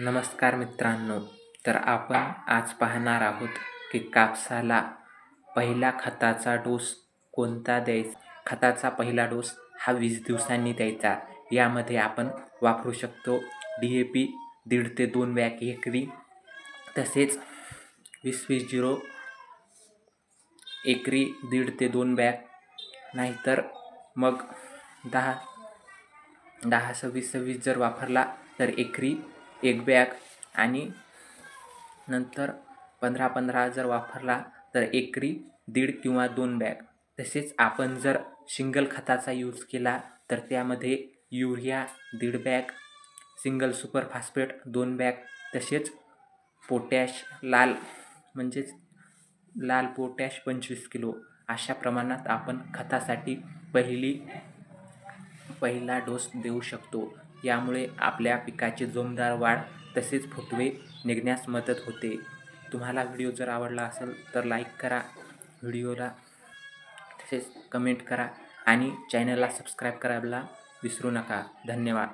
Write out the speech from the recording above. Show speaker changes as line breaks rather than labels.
नमस्कार मित्रांनो. तर आपण आज पाहणार आहोत की कापसाला पहिला खताचा डोस कोणता द्यायचा. खताचा पहिला डोस हा 20 दिवसांनी द्यायचा. यामध्ये आपण वापरू शकतो DAP 1.5 ते 2 बॅग एकरी, तसेच 20-20-0 एकरी 1.5 ते 2 बॅग, नाहीतर मग 10-10-26-26 जर वापरला तर एकरी 1 बॅग, आणि नंतर 15-15 जर वापरला तर एकरी 1.5 किंवा 2 बॅग. तसेच आपण जर सिंगल खताचा यूज केला तर त्यामध्ये urea 1.5 bag, single super phosphate 2 bag, तसेच पोटॅश म्हणजेच लाल पोटॅश 25 किलो अशा प्रमाणात आपण खतासाठी पहिला डोस देऊ शकतो. यामुळे आपल्या पिकाची जोमदार वाढ तसेच फुटवे निघण्यास मदत होते. तुम्हाला व्हिडिओ जर आवडला असेल तर लाईक करा व्हिडिओला, तसेच कमेंट करा आणि चॅनलला सबस्क्राईब करायला विसरू नका. धन्यवाद.